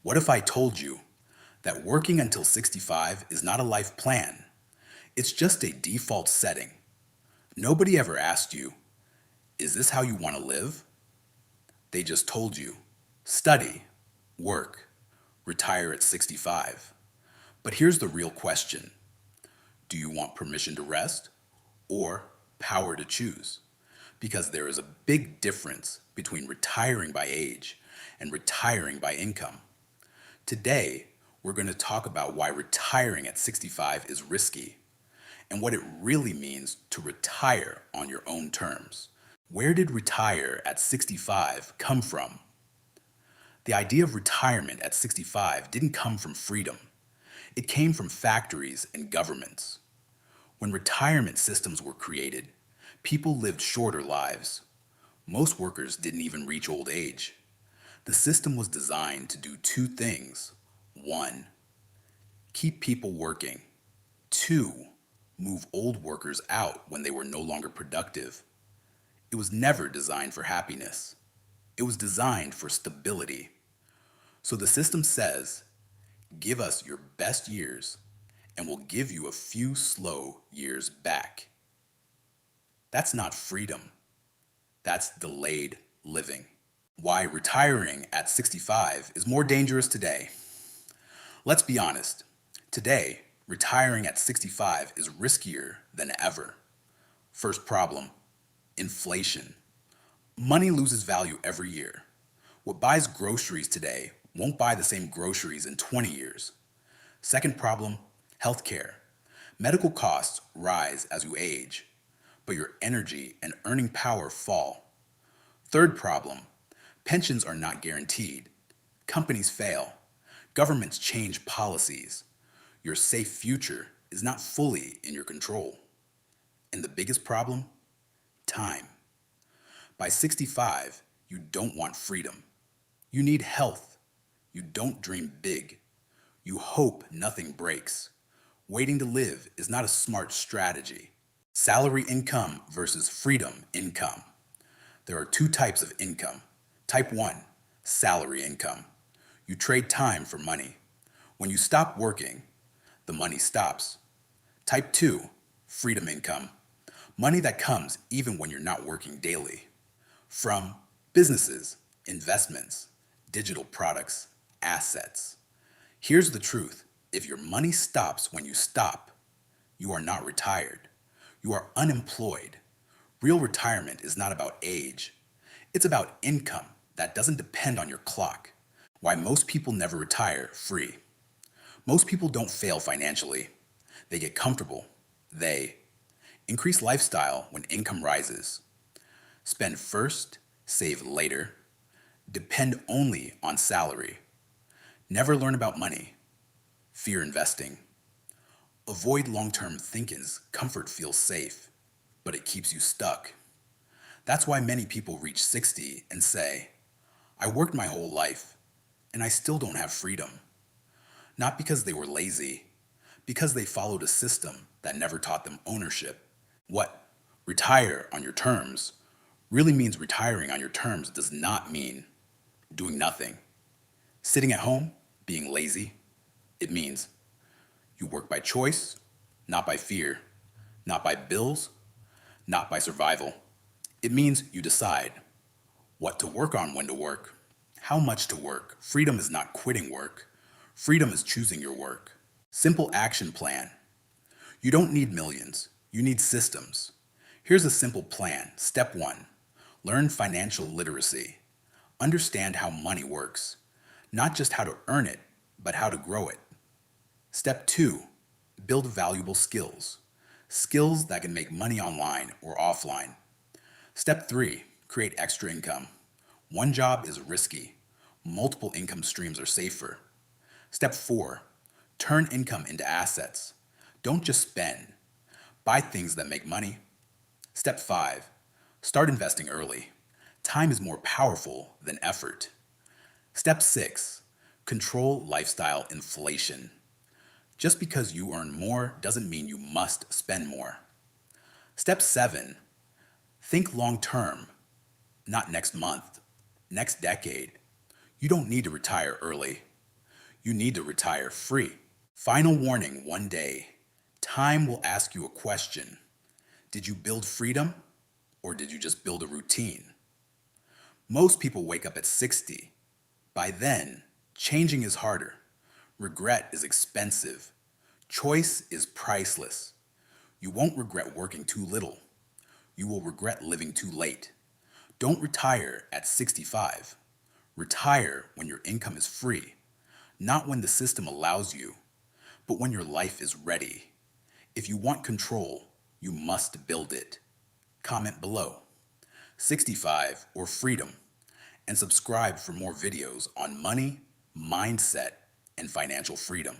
What if I told you that working until 65 is not a life plan? It's just a default setting. Nobody ever asked you, is this how you want to live? They just told you, study, work, retire at 65. But here's the real question. Do you want permission to rest or power to choose? Because there is a big difference between retiring by age and retiring by income. Today, we're going to talk about why retiring at 65 is risky and what it really means to retire on your own terms. Where did retire at 65 come from? The idea of retirement at 65 didn't come from freedom. It came from factories and governments. When retirement systems were created, people lived shorter lives. Most workers didn't even reach old age. The system was designed to do two things. One, keep people working. Two, move old workers out when they were no longer productive. It was never designed for happiness. It was designed for stability. So the system says, give us your best years and we'll give you a few slow years back. That's not freedom. That's delayed living. Why retiring at 65 is more dangerous today. Let's be honest. Today, retiring at 65 is riskier than ever. First problem, inflation. Money loses value every year. What buys groceries today won't buy the same groceries in 20 years. Second problem, healthcare. Medical costs rise as you age, but your energy and earning power fall. Third problem, pensions are not guaranteed. Companies fail. Governments change policies. Your safe future is not fully in your control. And the biggest problem? Time. By 65, you don't want freedom. You need health. You don't dream big. You hope nothing breaks. Waiting to live is not a smart strategy. Salary income versus freedom income. There are two types of income. Type 1, salary income. You trade time for money. When you stop working, the money stops. Type 2, freedom income. Money that comes even when you're not working daily. From businesses, investments, digital products, assets. Here's the truth. If your money stops when you stop, you are not retired. You are unemployed. Real retirement is not about age. It's about income that doesn't depend on your clock. Why most people never retire free. Most people don't fail financially. They get comfortable. They increase lifestyle when income rises. Spend first, save later. Depend only on salary. Never learn about money. Fear investing. Avoid long-term thinkings. Comfort feels safe, but it keeps you stuck. That's why many people reach 60 and say, I worked my whole life and I still don't have freedom. Not because they were lazy, because they followed a system that never taught them ownership. What retire on your terms really means retiring on your terms does not mean doing nothing. Sitting at home, being lazy, it means you work by choice, not by fear, not by bills, not by survival. It means you decide what to work on when to work, how much to work. Freedom is not quitting work. Freedom is choosing your work. Simple action plan. You don't need millions. You need systems. Here's a simple plan. Step 1, learn financial literacy. Understand how money works. Not just how to earn it, but how to grow it. Step 2, build valuable skills. Skills that can make money online or offline. Step 3, create extra income. One job is risky. Multiple income streams are safer. Step 4, turn income into assets. Don't just spend. Buy things that make money. Step 5, start investing early. Time is more powerful than effort. Step 6, control lifestyle inflation. Just because you earn more doesn't mean you must spend more. Step 7, think long term, not next month, next decade. You don't need to retire early. You need to retire free. Final warning one day. Time will ask you a question. Did you build freedom or did you just build a routine? Most people wake up at 60. By then, changing is harder. Regret is expensive. Choice is priceless. You won't regret working too little. You will regret living too late. Don't retire at 65. Retire when your income is free, not when the system allows you, but when your life is ready. If you want control, you must build it. Comment below, 65 or freedom, and subscribe for more videos on money, mindset, and financial freedom.